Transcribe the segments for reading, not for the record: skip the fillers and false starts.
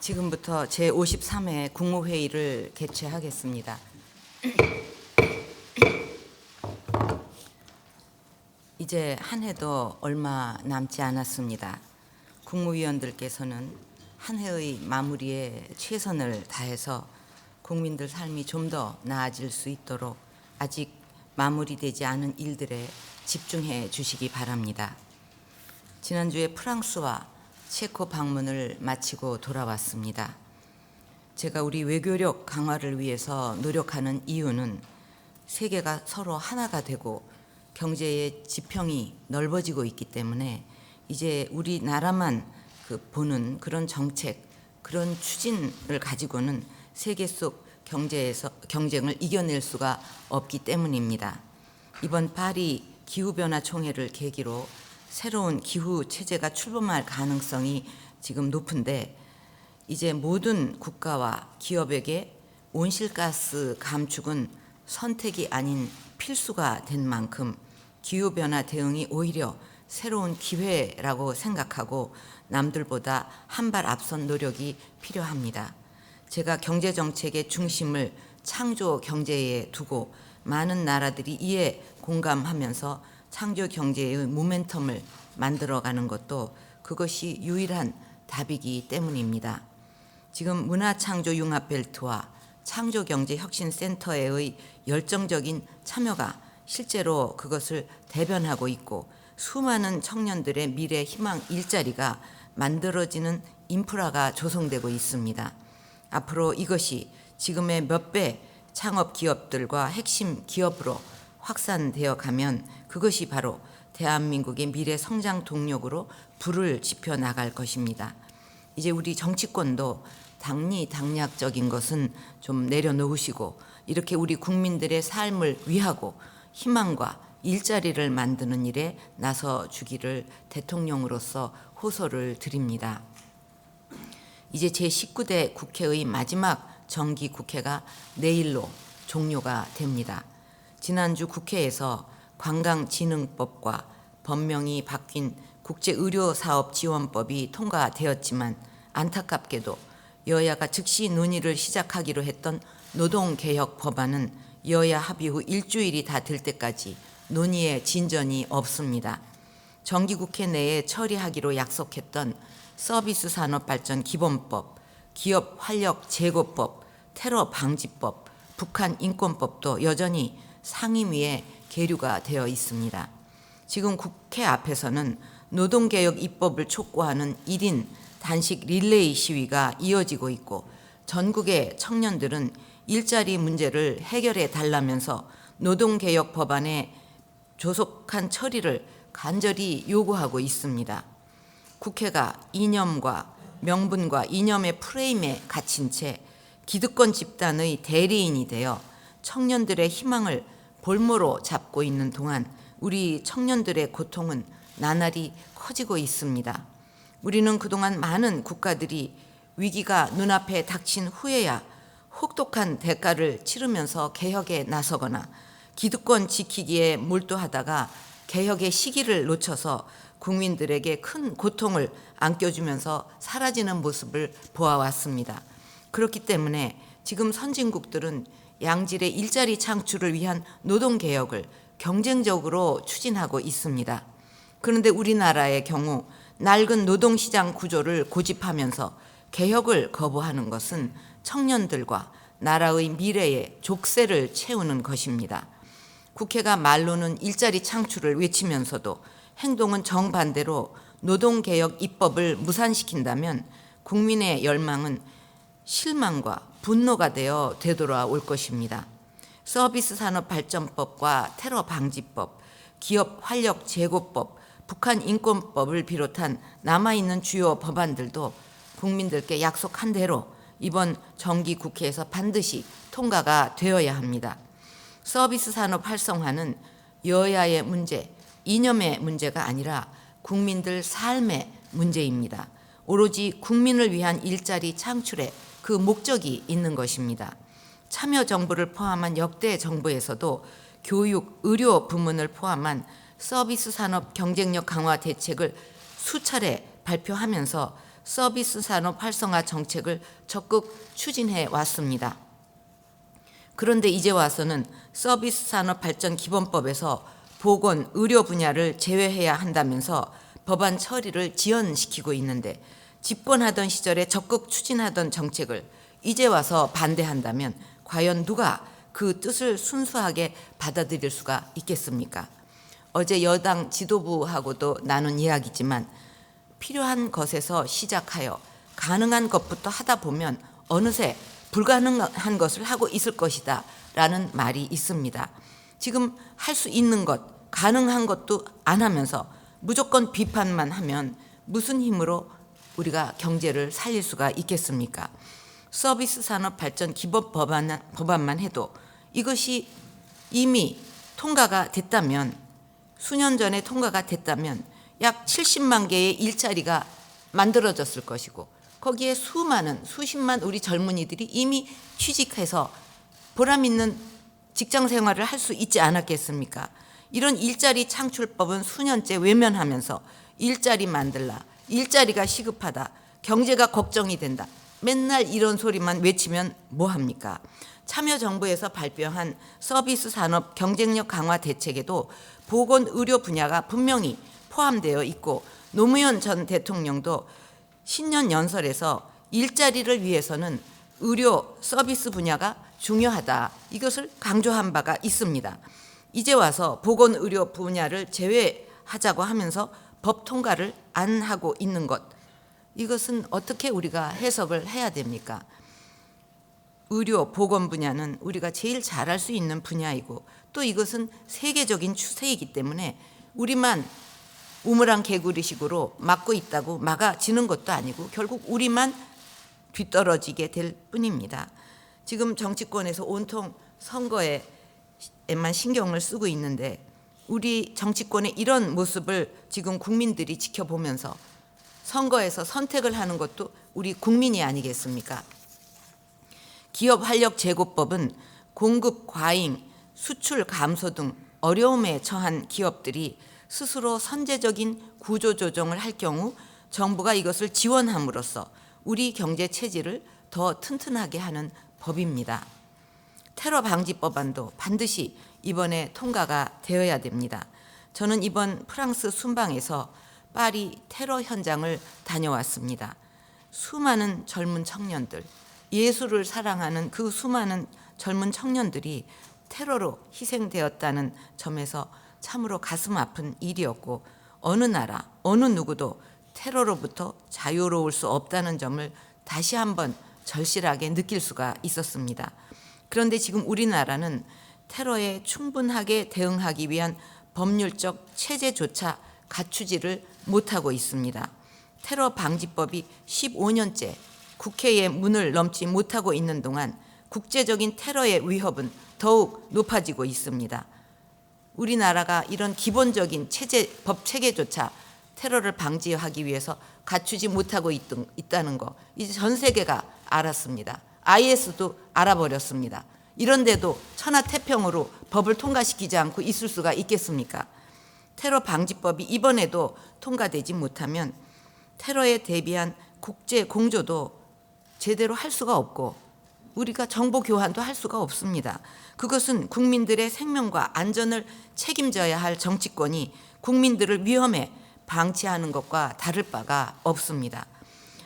지금부터 제53회 국무회의를 개최하겠습니다. 이제 한 해도 얼마 남지 않았습니다. 국무위원들께서는 한 해의 마무리에 최선을 다해서 국민들 삶이 좀 더 나아질 수 있도록 아직 마무리되지 않은 일들에 집중해 주시기 바랍니다. 지난주에 프랑스와 체코 방문을 마치고 돌아왔습니다. 제가 우리 외교력 강화를 위해서 노력하는 이유는 세계가 서로 하나가 되고 경제의 지평이 넓어지고 있기 때문에 이제 우리나라만 보는 그런 정책, 그런 추진을 가지고는 세계 속 경쟁을 이겨낼 수가 없기 때문입니다. 이번 파리 기후변화 총회를 계기로 새로운 기후 체제가 출범할 가능성이 지금 높은데 이제 모든 국가와 기업에게 온실가스 감축은 선택이 아닌 필수가 된 만큼 기후변화 대응이 오히려 새로운 기회라고 생각하고 남들보다 한 발 앞선 노력이 필요합니다. 제가 경제정책의 중심을 창조 경제에 두고 많은 나라들이 이에 공감하면서 창조 경제의 모멘텀을 만들어가는 것도 그것이 유일한 답이기 때문입니다. 지금 문화창조융합벨트와 창조경제혁신센터의 열정적인 참여가 실제로 그것을 대변하고 있고 수많은 청년들의 미래 희망 일자리가 만들어지는 인프라가 조성되고 있습니다. 앞으로 이것이 지금의 몇 배 창업 기업들과 핵심 기업으로 확산되어 가면 그것이 바로 대한민국의 미래 성장 동력으로 불을 지펴 나갈 것입니다. 이제 우리 정치권도 당리당략적인 것은 좀 내려놓으시고 이렇게 우리 국민들의 삶을 위하고 희망과 일자리를 만드는 일에 나서 주기를 대통령으로서 호소를 드립니다. 이제 제19대 국회의 마지막 정기 국회가 내일로 종료가 됩니다. 지난주 국회에서 관광진흥법과 법명이 바뀐 국제의료사업지원법이 통과되었지만 안타깝게도 여야가 즉시 논의를 시작하기로 했던 노동개혁 법안은 여야 합의 후 일주일이 다 될 때까지 논의에 진전이 없습니다. 정기국회 내에 처리하기로 약속했던 서비스산업발전기본법, 기업활력제고법, 테러방지법, 북한인권법도 여전히 상임위에 계류가 되어 있습니다. 지금 국회 앞에서는 노동개혁 입법을 촉구하는 1인 단식 릴레이 시위가 이어지고 있고 전국의 청년들은 일자리 문제를 해결해 달라면서 노동개혁 법안의 조속한 처리를 간절히 요구하고 있습니다. 국회가 이념과 명분과 이념의 프레임에 갇힌 채 기득권 집단의 대리인이 되어 청년들의 희망을 볼모로 잡고 있는 동안 우리 청년들의 고통은 나날이 커지고 있습니다. 우리는 그동안 많은 국가들이 위기가 눈앞에 닥친 후에야 혹독한 대가를 치르면서 개혁에 나서거나 기득권 지키기에 몰두하다가 개혁의 시기를 놓쳐서 국민들에게 큰 고통을 안겨주면서 사라지는 모습을 보아왔습니다. 그렇기 때문에 지금 선진국들은 양질의 일자리 창출을 위한 노동개혁을 경쟁적으로 추진하고 있습니다. 그런데 우리나라의 경우 낡은 노동시장 구조를 고집하면서 개혁을 거부하는 것은 청년들과 나라의 미래에 족쇄를 채우는 것입니다. 국회가 말로는 일자리 창출을 외치면서도 행동은 정반대로 노동개혁 입법을 무산시킨다면 국민의 열망은 실망과 분노가 되어 되돌아올 것입니다. 서비스산업발전법과 테러방지법, 기업활력제고법, 북한인권법을 비롯한 남아있는 주요 법안들도 국민들께 약속한 대로 이번 정기국회에서 반드시 통과가 되어야 합니다. 서비스산업 활성화는 여야의 문제, 이념의 문제가 아니라 국민들 삶의 문제입니다. 오로지 국민을 위한 일자리 창출에 그 목적이 있는 것입니다. 참여정부를 포함한 역대 정부에서도 교육, 의료 부문을 포함한 서비스 산업 경쟁력 강화 대책을 수차례 발표하면서 서비스 산업 활성화 정책을 적극 추진해 왔습니다. 그런데 이제 와서는 서비스 산업 발전 기본법에서 보건, 의료 분야를 제외해야 한다면서 법안 처리를 지연시키고 있는데, 집권하던 시절에 적극 추진하던 정책을 이제 와서 반대한다면 과연 누가 그 뜻을 순수하게 받아들일 수가 있겠습니까? 어제 여당 지도부하고도 나눈 이야기지만, 필요한 것에서 시작하여 가능한 것부터 하다 보면 어느새 불가능한 것을 하고 있을 것이다 라는 말이 있습니다. 지금 할 수 있는 것, 가능한 것도 안 하면서 무조건 비판만 하면 무슨 힘으로 우리가 경제를 살릴 수가 있겠습니까? 서비스 산업 발전 기본 법안만 해도 이것이 이미 통과가 됐다면, 수년 전에 통과가 됐다면 약 70만 개의 일자리가 만들어졌을 것이고, 거기에 수십만 우리 젊은이들이 이미 취직해서 보람 있는 직장 생활을 할 수 있지 않았겠습니까? 이런 일자리 창출법은 수년째 외면하면서 일자리 만들라, 일자리가 시급하다, 경제가 걱정이 된다, 맨날 이런 소리만 외치면 뭐합니까? 참여정부에서 발표한 서비스 산업 경쟁력 강화 대책에도 보건의료 분야가 분명히 포함되어 있고, 노무현 전 대통령도 신년 연설에서 일자리를 위해서는 의료 서비스 분야가 중요하다, 이것을 강조한 바가 있습니다. 이제 와서 보건의료 분야를 제외하자고 하면서 법 통과를 안 하고 있는 것, 이것은 어떻게 우리가 해석을 해야 됩니까? 의료, 보건 분야는 우리가 제일 잘할 수 있는 분야이고, 또 이것은 세계적인 추세이기 때문에 우리만 우물안 개구리식으로 막고 있다고 막아지는 것도 아니고 결국 우리만 뒤떨어지게 될 뿐입니다. 지금 정치권에서 온통 선거에만 신경을 쓰고 있는데, 우리 정치권의 이런 모습을 지금 국민들이 지켜보면서 선거에서 선택을 하는 것도 우리 국민이 아니겠습니까? 기업 활력 제고법은 공급 과잉, 수출 감소 등 어려움에 처한 기업들이 스스로 선제적인 구조 조정을 할 경우 정부가 이것을 지원함으로써 우리 경제 체질을 더 튼튼하게 하는 법입니다. 테러 방지 법안도 반드시 이번에 통과가 되어야 됩니다. 저는 이번 프랑스 순방에서 파리 테러 현장을 다녀왔습니다. 수많은 젊은 청년들, 예술을 사랑하는 그 수많은 젊은 청년들이 테러로 희생되었다는 점에서 참으로 가슴 아픈 일이었고, 어느 나라, 어느 누구도 테러로부터 자유로울 수 없다는 점을 다시 한번 절실하게 느낄 수가 있었습니다. 그런데 지금 우리나라는 테러에 충분하게 대응하기 위한 법률적 체제조차 갖추지를 못하고 있습니다. 테러 방지법이 15년째 국회의 문을 넘지 못하고 있는 동안 국제적인 테러의 위협은 더욱 높아지고 있습니다. 우리나라가 이런 기본적인 법 체계조차 테러를 방지하기 위해서 갖추지 못하고 있다는 거 이제 전 세계가 알았습니다. IS도 알아버렸습니다. 이런데도 천하태평으로 법을 통과시키지 않고 있을 수가 있겠습니까? 테러 방지법이 이번에도 통과되지 못하면 테러에 대비한 국제 공조도 제대로 할 수가 없고, 우리가 정보 교환도 할 수가 없습니다. 그것은 국민들의 생명과 안전을 책임져야 할 정치권이 국민들을 위험에 방치하는 것과 다를 바가 없습니다.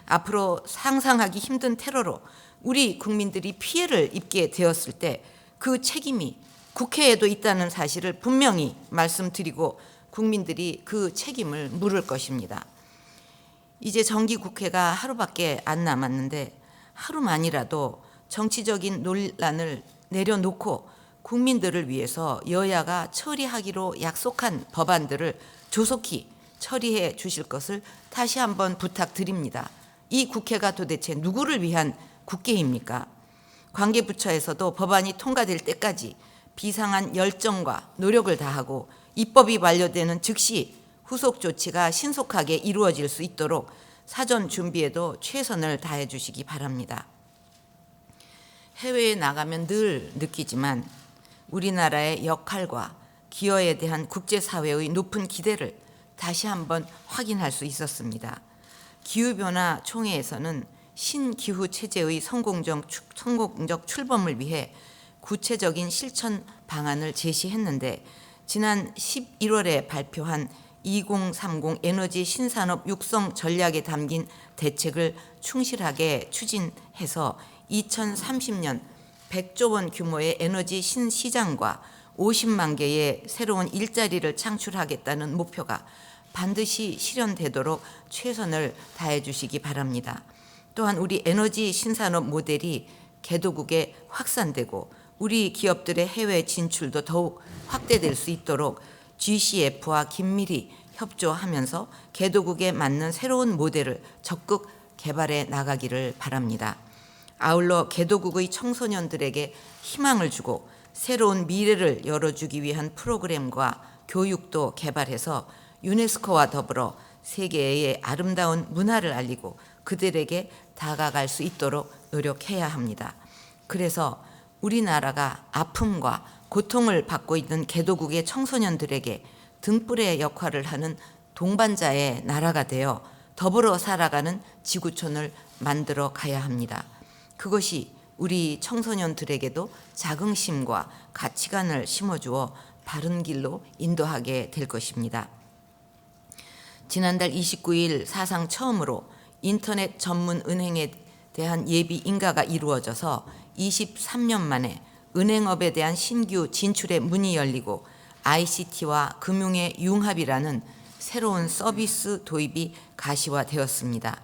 앞으로 상상하기 힘든 테러로 우리 국민들이 피해를 입게 되었을 때 그 책임이 국회에도 있다는 사실을 분명히 말씀드리고 국민들이 그 책임을 물을 것입니다. 이제 정기국회가 하루밖에 안 남았는데 하루만이라도 정치적인 논란을 내려놓고 국민들을 위해서 여야가 처리하기로 약속한 법안들을 조속히 처리해 주실 것을 다시 한번 부탁드립니다. 이 국회가 도대체 누구를 위한 국회입니까? 관계부처에서도 법안이 통과될 때까지 비상한 열정과 노력을 다하고 입법이 완료되는 즉시 후속 조치가 신속하게 이루어질 수 있도록 사전 준비에도 최선을 다해 주시기 바랍니다. 해외에 나가면 늘 느끼지만 우리나라의 역할과 기여에 대한 국제사회의 높은 기대를 다시 한번 확인할 수 있었습니다. 기후변화 총회에서는 신기후 체제의 성공적 출범을 위해 구체적인 실천 방안을 제시했는데, 지난 11월에 발표한 2030 에너지 신산업 육성 전략에 담긴 대책을 충실하게 추진해서 2030년 100조 원 규모의 에너지 신시장과 50만 개의 새로운 일자리를 창출하겠다는 목표가 반드시 실현되도록 최선을 다해 주시기 바랍니다. 또한 우리 에너지 신산업 모델이 개도국에 확산되고 우리 기업들의 해외 진출도 더욱 확대될 수 있도록 GCF와 긴밀히 협조하면서 개도국에 맞는 새로운 모델을 적극 개발해 나가기를 바랍니다. 아울러 개도국의 청소년들에게 희망을 주고 새로운 미래를 열어주기 위한 프로그램과 교육도 개발해서 유네스코와 더불어 세계의 아름다운 문화를 알리고 그들에게 다가갈 수 있도록 노력해야 합니다. 그래서 우리나라가 아픔과 고통을 받고 있는 개도국의 청소년들에게 등불의 역할을 하는 동반자의 나라가 되어 더불어 살아가는 지구촌을 만들어 가야 합니다. 그것이 우리 청소년들에게도 자긍심과 가치관을 심어주어 바른 길로 인도하게 될 것입니다. 지난달 29일 사상 처음으로 인터넷 전문 은행에 대한 예비 인가가 이루어져서 23년 만에 은행업에 대한 신규 진출의 문이 열리고 ICT와 금융의 융합이라는 새로운 서비스 도입이 가시화되었습니다.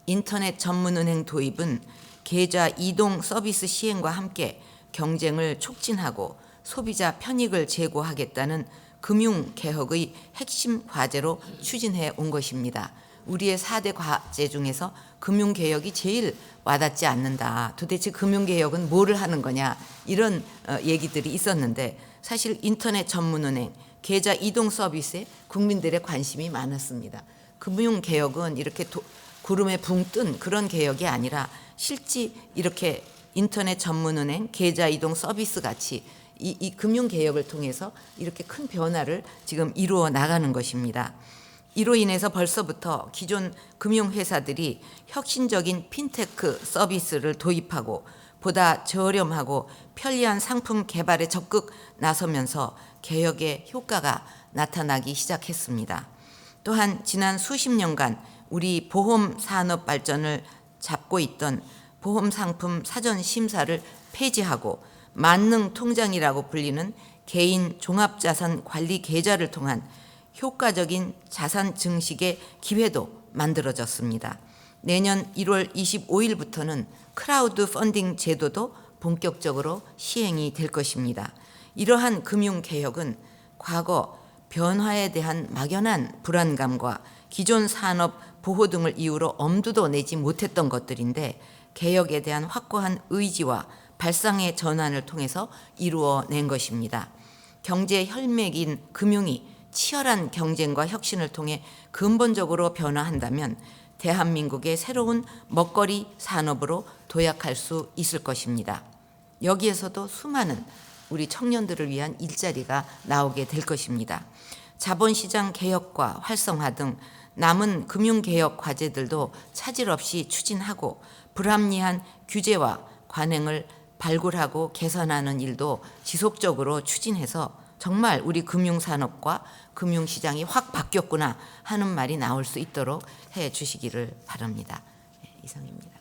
인터넷 전문은행 도입은 계좌 이동 서비스 시행과 함께 경쟁을 촉진하고 소비자 편익을 제고하겠다는 금융개혁의 핵심 과제로 추진해 온 것입니다. 우리의 4대 과제 중에서 금융개혁이 제일 와닿지 않는다. 도대체 금융개혁은 뭐를 하는 거냐, 이런 얘기들이 있었는데, 사실 인터넷 전문은행, 계좌 이동 서비스에 국민들의 관심이 많았습니다. 금융개혁은 이렇게 구름에 붕 뜬 그런 개혁이 아니라 실제 이렇게 인터넷 전문은행, 계좌 이동 서비스 같이 이 금융개혁을 통해서 이렇게 큰 변화를 지금 이루어 나가는 것입니다. 이로 인해서 벌써부터 기존 금융회사들이 혁신적인 핀테크 서비스를 도입하고 보다 저렴하고 편리한 상품 개발에 적극 나서면서 개혁의 효과가 나타나기 시작했습니다. 또한 지난 수십 년간 우리 보험 산업 발전을 잡고 있던 보험상품 사전 심사를 폐지하고 만능 통장이라고 불리는 개인 종합자산 관리 계좌를 통한 효과적인 자산 증식의 기회도 만들어졌습니다. 내년 1월 25일부터는 크라우드 펀딩 제도도 본격적으로 시행이 될 것입니다. 이러한 금융개혁은 과거 변화에 대한 막연한 불안감과 기존 산업 보호 등을 이유로 엄두도 내지 못했던 것들인데, 개혁에 대한 확고한 의지와 발상의 전환을 통해서 이루어낸 것입니다. 경제 혈맥인 금융이 치열한 경쟁과 혁신을 통해 근본적으로 변화한다면 대한민국의 새로운 먹거리 산업으로 도약할 수 있을 것입니다. 여기에서도 수많은 우리 청년들을 위한 일자리가 나오게 될 것입니다. 자본시장 개혁과 활성화 등 남은 금융개혁 과제들도 차질 없이 추진하고 불합리한 규제와 관행을 발굴하고 개선하는 일도 지속적으로 추진해서 정말 우리 금융산업과 금융시장이 확 바뀌었구나 하는 말이 나올 수 있도록 해 주시기를 바랍니다. 이상입니다.